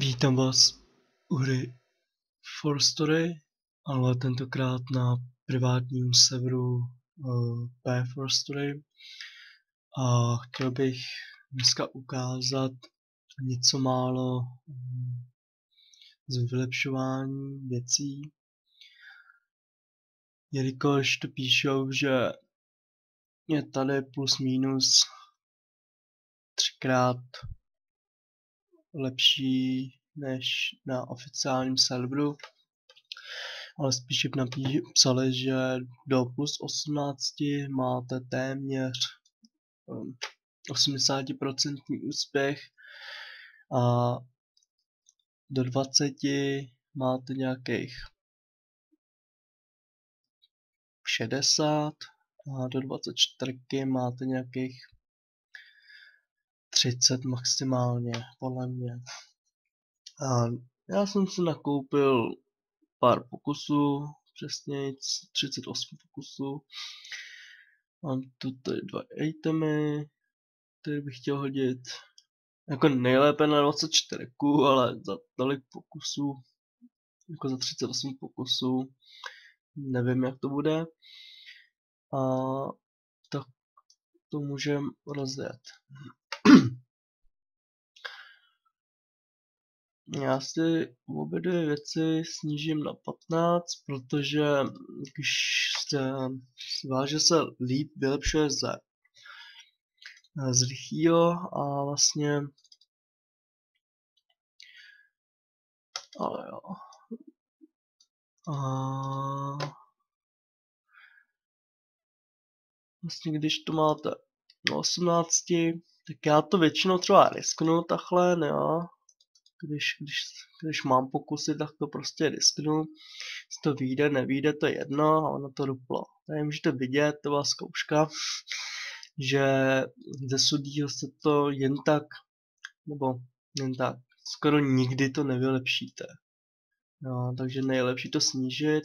Vítám vás u hry For Story, ale tentokrát na privátním serveru P4 Story. A chtěl bych dneska ukázat něco málo z vylepšování věcí, jelikož to píšou, že je tady plus minus 3krát lepší než na oficiálním serveru. Ale spíše psali, že do plus 18 máte téměř 80% úspěch a do 20 máte nějakých 60 a do 24 máte nějakých 30 maximálně, podle mě. A já jsem si nakoupil pár pokusů, přesně 38 pokusů. Mám tu tady 2 itemy, které bych chtěl hodit. Jako nejlépe na 24, ale za tolik pokusů, jako za 38 pokusů, nevím jak to bude. A tak to můžeme rozjet. Já si obě dvě věci snížím na 15, protože když se váže se líp vylepšuje z lichýho a vlastně ale jo. A vlastně když to máte na 18, tak já to většinou třeba risknu takhle, ne jo. Když mám pokusy, tak to prostě risknu. Jestli to vyjde, nevyjde, to je jedno a ono to duplo. Tady můžete vidět, to byla zkouška, že ze sudího se to jen tak, nebo jen tak, skoro nikdy to nevylepšíte. No, takže nejlepší to snížit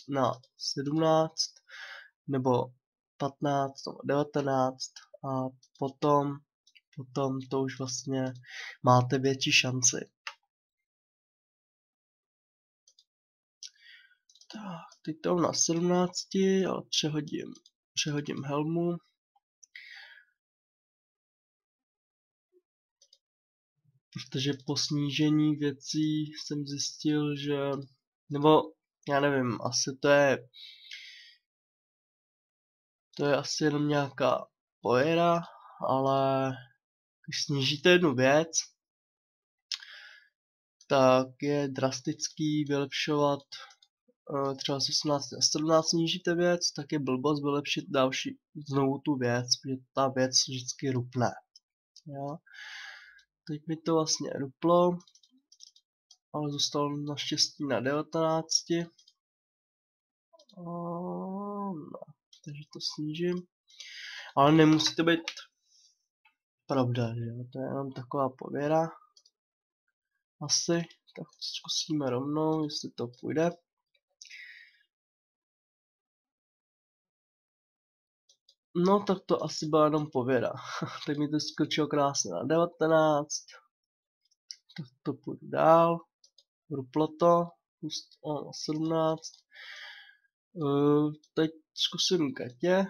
na 17 nebo 15 nebo 19 a potom to už vlastně máte větší šanci. Tak, teď to na 17, ale přehodím helmu. Protože po snížení věcí jsem zjistil, že, nebo já nevím, asi to je asi jenom nějaká pojera, ale když snížíte jednu věc, tak je drastický vylepšovat třeba z 18 na 17 snížíte věc, tak je blbost vylepšit další znovu tu věc, protože ta věc vždycky rupne. Jo? Teď mi to vlastně ruplo, ale zůstalo naštěstí na 19. No, takže to snížím. Ale nemusí to být pravda, že jo? To je jenom taková pověra. Asi, tak zkusíme rovnou, jestli to půjde. No tak to asi byla jenom pověra. Tak mi to skočilo krásně na 19. Tak to půjdu dál. Ruplo to. Na 17. Teď zkusím Katě.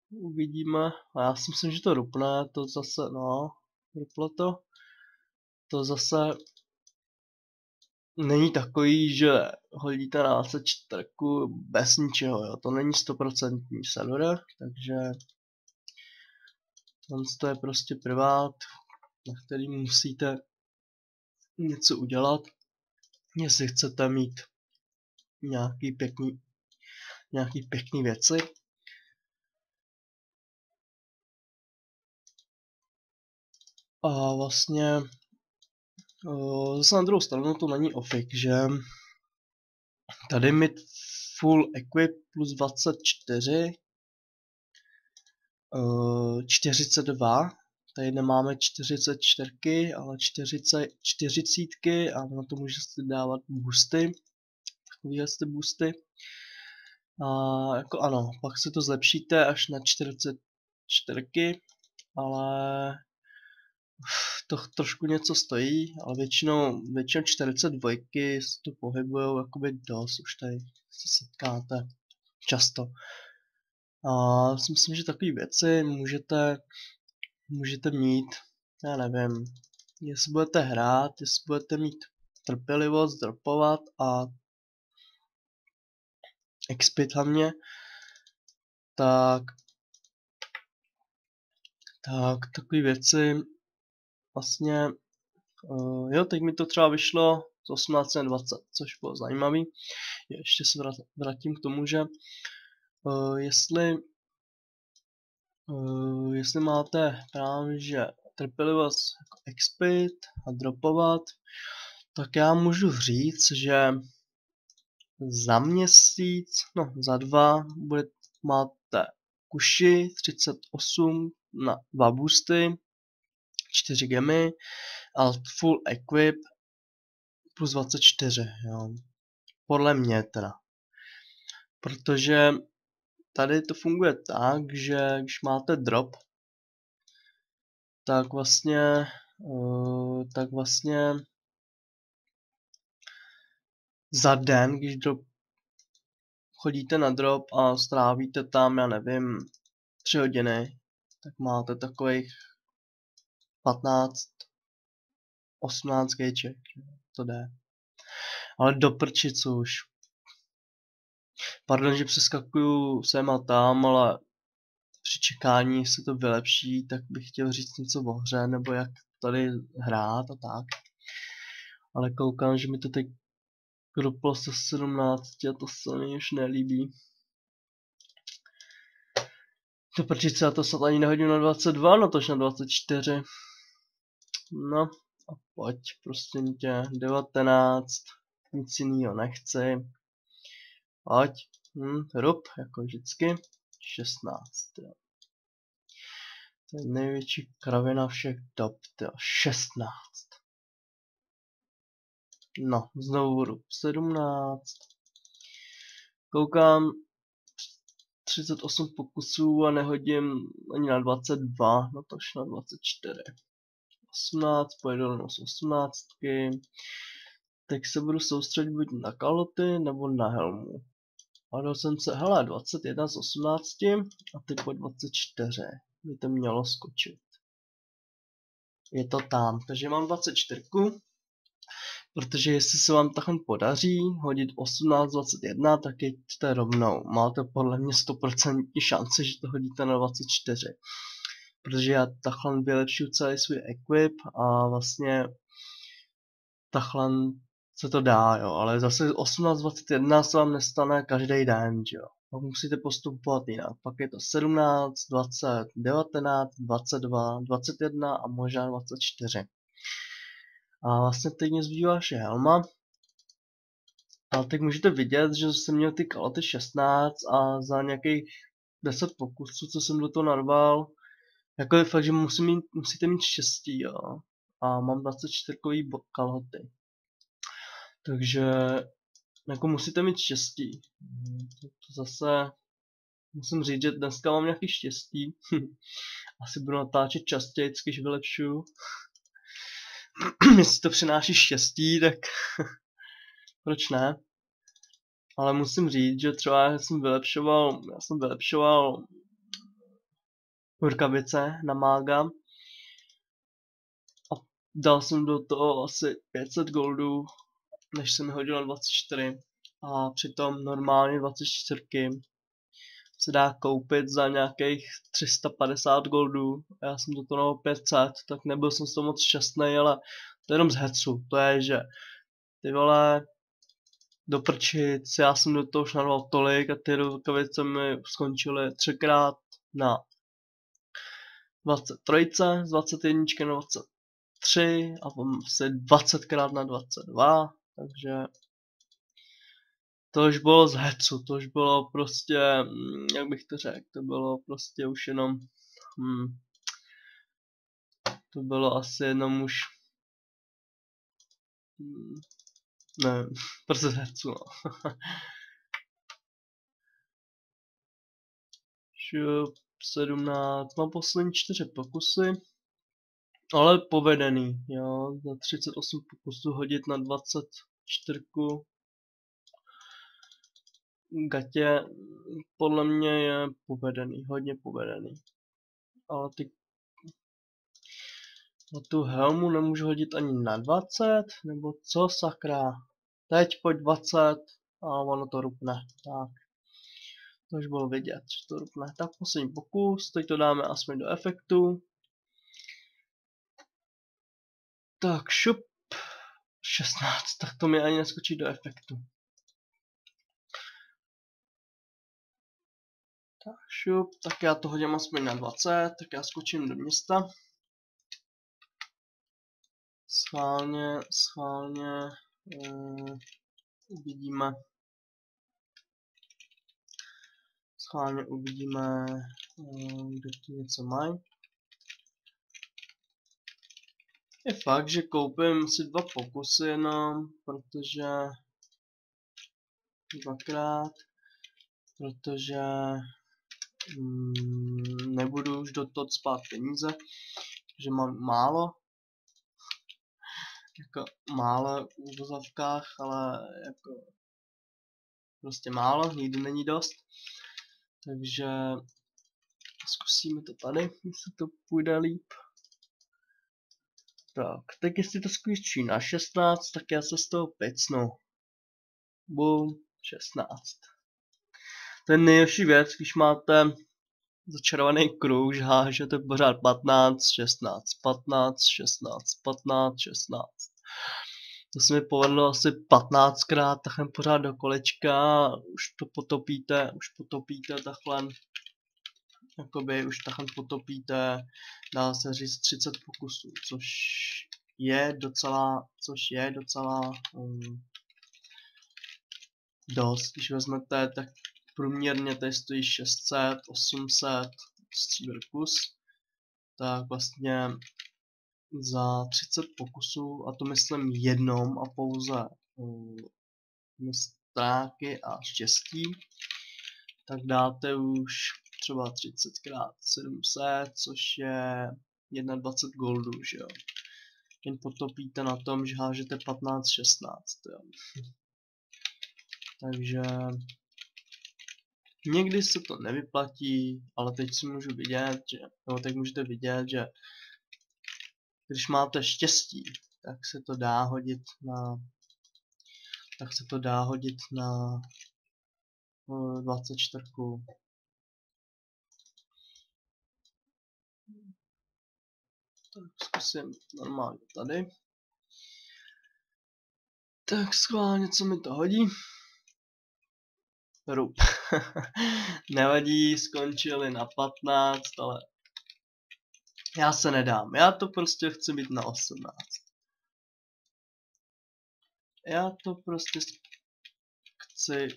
Uvidíme. A já si myslím, že to rupne. To zase, no. Ruplo to. To zase není takový, že hodíte na 24 bez ničeho, jo. To není 100% server, takže to je prostě privát, na který musíte něco udělat, jestli chcete mít nějaký pěkný věci. A vlastně zase na druhou stranu to není ofik, že tady mít full equip plus 24, 42, tady nemáme 44, ale 40 a na to můžete dávat boosty, takovýhle boosty. A jako ano, pak se to zlepšíte až na 44, ale to trošku něco stojí, ale většinou 42 se tu pohybujou jakoby dost, už tady se setkáte často. A si myslím, že takové věci můžete mít, já nevím, jestli budete hrát, jestli budete mít trpělivost, dropovat a expit hlavně, tak takové věci vlastně, jo, teď mi to třeba vyšlo z 18 na 20, což bylo zajímavý. Ještě se vrátím k tomu, že jestli máte právě že trpělivost jako expit a dropovat, tak já můžu říct, že za měsíc, no za 2 máte kuši 38 na 2 boosty, 4 gemy a full equip plus 24, jo. Podle mě teda. Protože tady to funguje tak, že když máte drop, tak vlastně za den, když chodíte na drop a strávíte tam, já nevím, 3 hodiny, tak máte takových 15, 18 geček, to jde. Ale do prčic už. Pardon, že přeskakuju sem a tam, ale při čekání se to vylepší, tak bych chtěl říct něco o hře, nebo jak tady hrát a tak. Ale koukám, že mi to teď droplo se 17 a to se mi už nelíbí. To prčice a to snad ani nehodím na 22, no tož na 24. No a pojď, prostě tě, 19, nic jinýho nechci. Pojď, rub, jako vždycky, 16, jo. To je největší kravina všech dob, jo, 16. No, znovu rub, 17. Koukám, 38 pokusů a nehodím ani na 22, no tož na 24. 18, pojedu rovnou z 18. Tak se budu soustředit buď na kaloty nebo na helmu. A dal jsem se, hele, 21 z 18 a teď po 24 by to mělo skočit. Je to tam, takže mám 24, protože jestli se vám takhle podaří hodit 18 z 21, tak jeďte rovnou. Máte podle mě 100% šance, že to hodíte na 24. Protože já takhle vylepšuju celý svůj equip a vlastně takhle se to dá, jo, ale zase 18-21 se vám nestane každý den, jo. Pak musíte postupovat jinak. Pak je to 17, 20, 19, 22, 21 a možná 24. A vlastně teď mě zbývá vaše helma. Ale teď můžete vidět, že jsem měl ty kaloty 16 a za nějakých 10 pokusů, co jsem do toho narval, jako je fakt, že musíte mít štěstí, jo. A mám 24 kalhoty. Takže jako musíte mít štěstí. To zase musím říct, že dneska mám nějaký štěstí. Asi budu natáčet častěji, když vylepšuju. Jestli to přináší štěstí, tak proč ne? Ale musím říct, že třeba já jsem vylepšoval rukavice na mága a dal jsem do toho asi 500 goldů, než jsem hodil na 24. A přitom normálně 24 se dá koupit za nějakých 350 goldů. Já jsem do toho 500, tak nebyl jsem z toho moc šťastný, ale to je jenom z hecu. To je, že ty vole, do prčic, já jsem do toho už narval tolik a ty rukavice mi skončily 3krát na 23, z 21 na 23 a asi 20krát na 22, takže to už bylo z hecu, to už bylo prostě, jak bych to řekl, to bylo prostě už jenom, to bylo asi jenom už, ne, prostě z hecu, no. Šup, 17, mám poslední 4 pokusy. Ale povedený, jo, za 38 pokusů hodit na 24 gatě podle mě je povedený, hodně povedený. Ale ty na tu helmu nemůžu hodit ani na 20, nebo co sakra. Teď pojď 20 a ono to rupne. Tak, to už bylo vidět, že to rupne. Tak poslední pokus, teď to dáme aspoň do efektu. Tak šup, 16, tak to mi ani neskočí do efektu. Tak šup, tak já to hodím aspoň na 20, tak já skočím do města. Schválně, uvidíme. Schválně uvidíme, kde tu něco mají. Je fakt, že koupím si 2 pokusy jenom, protože dvakrát, protože nebudu už do toho spát peníze, že mám málo, jako málo v uvozovkách, ale jako prostě málo, nikdy není dost, takže zkusíme to tady, jestli to půjde líp. Tak, teď jestli to skončí na 16, tak já se z toho pecnu. Boom, 16. To je nejlepší věc, když máte začarovaný kruh, že hážete pořád 15, 16, 15, 16, 15, 16. To se mi povedlo asi 15krát, takhle pořád do kolečka, už to potopíte takhle, jakoby už takhle potopíte, dá se říct 30 pokusů, což je docela dost. Když vezmete, tak průměrně tady stojí 600, 800 stříbr kus, tak vlastně za 30 pokusů, a to myslím jednom a pouze stránky a štěstí, tak dáte už třeba 30x700, což je 21 goldů, že jo. Jen potopíte na tom, že hážete 15-16, jo. Takže někdy se to nevyplatí, ale teď si můžu vidět, že, no, teď můžete vidět, že když máte štěstí, tak se to dá hodit na 24. Tak zkusím normálně tady. Tak schválně, co mi to hodí. Rup. Nevadí, skončili na 15, ale já se nedám. Já to prostě chci být na 18. Já to prostě chci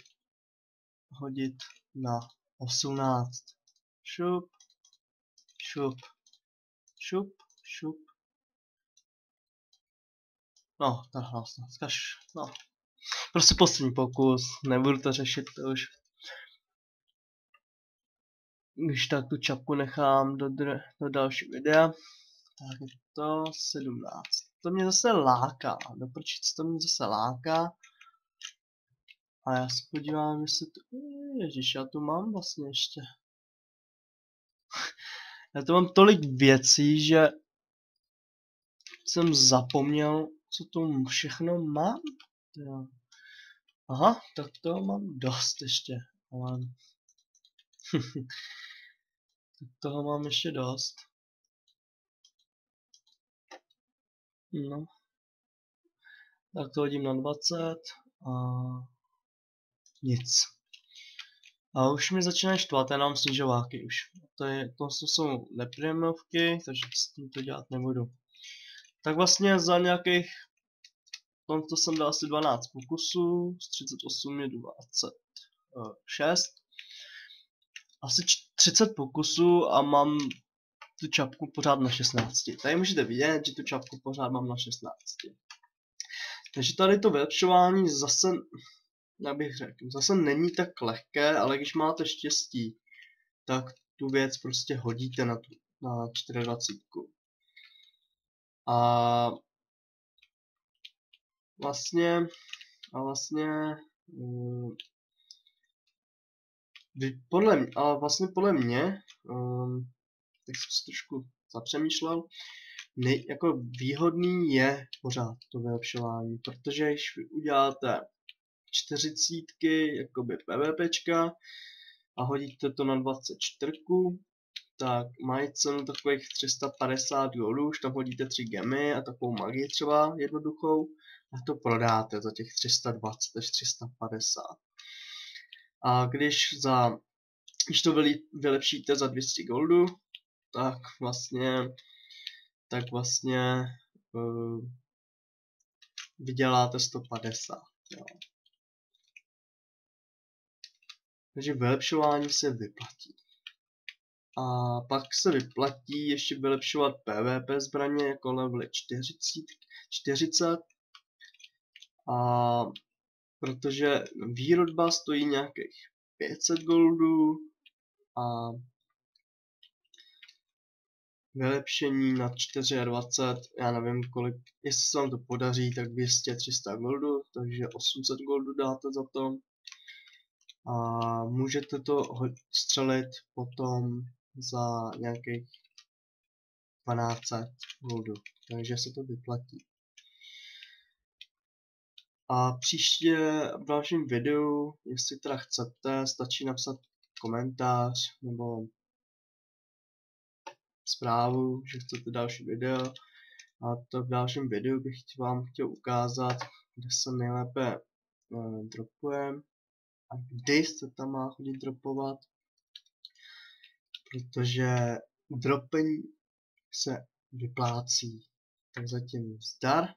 hodit na 18. Šup, šup, šup, šup. No, tak vlastně, no. Prostě poslední pokus, nebudu to řešit, to už. Když tak tu čapku nechám do dalšího videa, tak je to 17. To mě zase láká, doprčit to mě zase láká. A já se podívám, jestli to... Ježiš, já tu mám vlastně ještě. Já tu mám tolik věcí, že jsem zapomněl, co tu všechno mám. Aha, tak to mám dost ještě, ale... toho mám ještě dost. No. Tak to hodím na 20 a nic. A už mi začínají štvat, já mám snižováky už. To jsou nepříjemnovky, takže s tím to dělat nebudu. Tak vlastně za nějakých... To jsem dal asi 12 pokusů, z 38 je 26. Asi 30 pokusů a mám tu čapku pořád na 16. Tady můžete vidět, že tu čapku pořád mám na 16. Takže tady to vylepšování zase, jak bych řekl, zase není tak lehké, ale když máte štěstí, tak tu věc prostě hodíte na 24. A vlastně podle mě, tak jsem si trošku zapřemýšlel, jako výhodný je pořád to vylepšování, protože když vy uděláte 40 jakoby PvPčka a hodíte to na 24, tak mají cenu takových 350 goldů, už tam hodíte 3 gemy a takovou magii třeba jednoduchou a to prodáte za těch 320 až 350. A když to vylepšíte za 200 goldů, tak vlastně vyděláte 150. Jo. Takže vylepšování se vyplatí. A pak se vyplatí ještě vylepšovat PvP zbraně jako level 40. A protože výroba stojí nějakých 500 goldů a vylepšení na 24, já nevím kolik, jestli se vám to podaří, tak 200-300 goldů, takže 800 goldů dáte za to. A můžete to střelit potom za nějakých 1200 goldů, takže se to vyplatí. A příště v dalším videu, jestli teda chcete, stačí napsat komentář nebo zprávu, že chcete další video. A to v dalším videu bych vám chtěl ukázat, kde se nejlépe dropuje a kdy se tam má chodit dropovat, protože dropení se vyplácí. Tak zatím zdar.